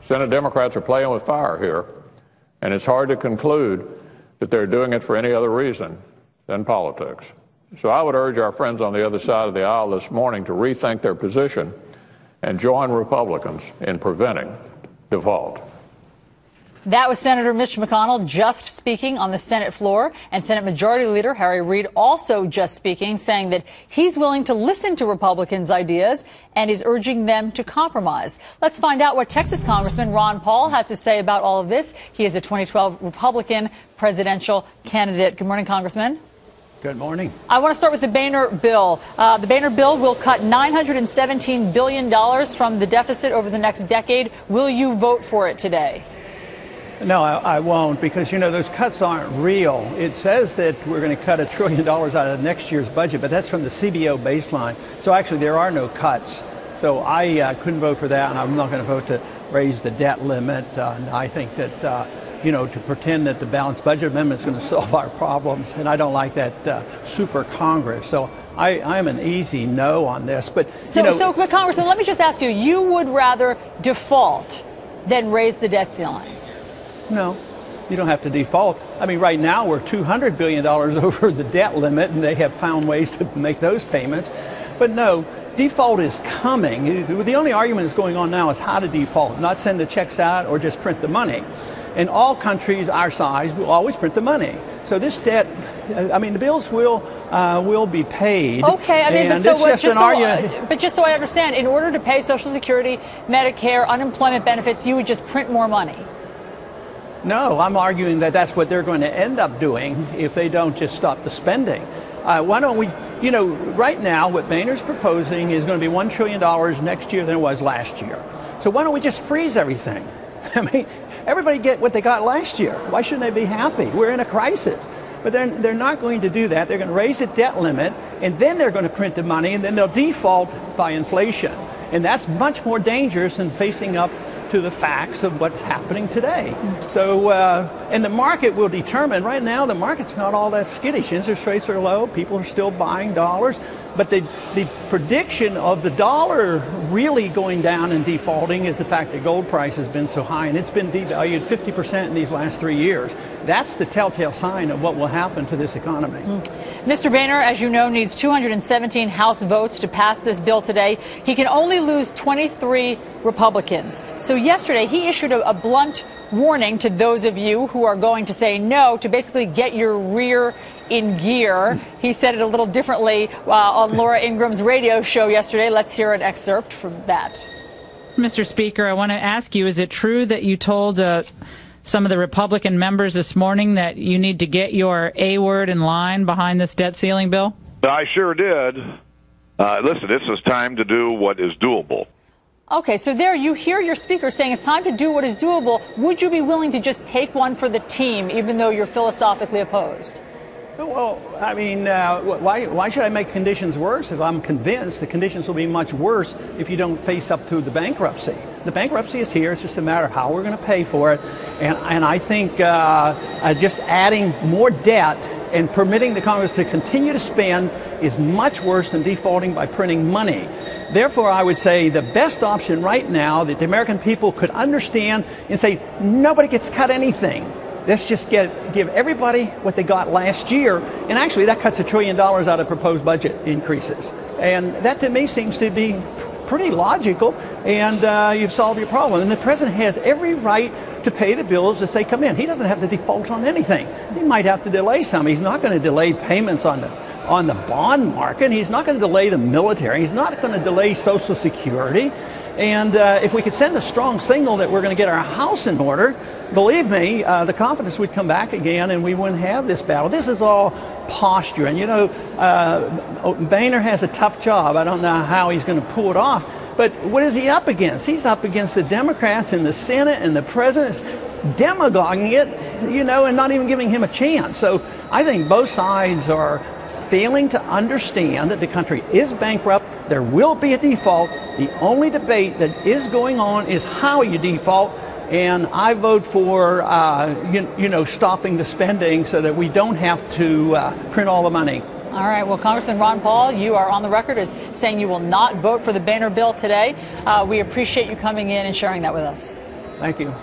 Senate Democrats are playing with fire here, and it's hard to conclude that they're doing it for any other reason than politics. So I would urge our friends on the other side of the aisle this morning to rethink their position and join Republicans in preventing default. That was Senator Mitch McConnell just speaking on the Senate floor, and Senate Majority Leader Harry Reid also just speaking, saying that he's willing to listen to Republicans' ideas and is urging them to compromise. Let's find out what Texas Congressman Ron Paul has to say about all of this. He is a 2012 Republican presidential candidate. Good morning, Congressman. Good morning. I want to start with the Boehner bill. The Boehner bill will cut $917 billion from the deficit over the next decade. Will you vote for it today? No, I won't, because, you know, those cuts aren't real. It says that we're going to cut $1 trillion out of next year's budget, but that's from the CBO baseline. So actually there are no cuts. So I couldn't vote for that, and I'm not going to vote to raise the debt limit. I think that, you know, to pretend that the balanced budget amendment is going to solve our problems, and I don't like that super Congress. So I'm an easy no on this. But, but Congressman, let me just ask you, you would rather default than raise the debt ceiling? No, you don't have to default. I mean, right now we're $200 billion over the debt limit, and they have found ways to make those payments. But no, default is coming. The only argument that's going on now is how to default, not send the checks out or just print the money. And all countries our size will always print the money. So this debt, I mean, the bills will be paid. Okay, I mean, but just so I understand, in order to pay Social Security, Medicare, unemployment benefits, you would just print more money. No, I'm arguing that that's what they're going to end up doing if they don't just stop the spending. Why don't we, you know, right now what Boehner's proposing is going to be $1 trillion next year than it was last year. So why don't we just freeze everything? I mean, everybody get what they got last year. Why shouldn't they be happy? We're in a crisis. But they're not going to do that. They're going to raise the debt limit, and then they're going to print the money, and then they'll default by inflation. And that's much more dangerous than facing up to the facts of what's happening today. So, and the market will determine. Right now, the market's not all that skittish. Interest rates are low. People are still buying dollars. But the prediction of the dollar really going down and defaulting is the fact that gold price has been so high, and it's been devalued 50% in these last 3 years. That's the telltale sign of what will happen to this economy. Mr. Boehner, as you know, needs 217 House votes to pass this bill today. He can only lose 23 Republicans. So yesterday, he issued a blunt warning to those of you who are going to say no, to basically get your rear in gear. He said it a little differently on Laura Ingram's radio show yesterday. Let's hear an excerpt from that. Mr. Speaker, I want to ask you, is it true that you told some of the Republican members this morning that you need to get your A word in line behind this debt ceiling bill? I sure did. Listen, this is time to do what is doable. Okay, so there you hear your speaker saying it's time to do what is doable. Would you be willing to just take one for the team, even though you're philosophically opposed? Well, I mean, why should I make conditions worse if I'm convinced the conditions will be much worse if you don't face up to the bankruptcy? The bankruptcy is here. It's just a matter of how we're going to pay for it. And I think just adding more debt and permitting the Congress to continue to spend is much worse than defaulting by printing money. Therefore, I would say the best option right now that the American people could understand and say, nobody gets cut anything. Let's just give everybody what they got last year. And actually, that cuts $1 trillion out of proposed budget increases. And that, to me, seems to be pretty logical. And you've solved your problem. And the president has every right to pay the bills as they come in. He doesn't have to default on anything. He might have to delay some. He's not going to delay payments on the bond market. He's not going to delay the military. He's not going to delay Social Security. And if we could send a strong signal that we're going to get our house in order, believe me, the confidence would come back again and we wouldn't have this battle. This is all posture. And, you know, Boehner has a tough job. I don't know how he's going to pull it off. But what is he up against? He's up against the Democrats in the Senate, and the president's demagoguing it, you know, and not even giving him a chance. So I think both sides are failing to understand that the country is bankrupt. There will be a default. The only debate that is going on is how you default. And I vote for, stopping the spending so that we don't have to print all the money. All right. Well, Congressman Ron Paul, you are on the record as saying you will not vote for the Boehner bill today. We appreciate you coming in and sharing that with us. Thank you.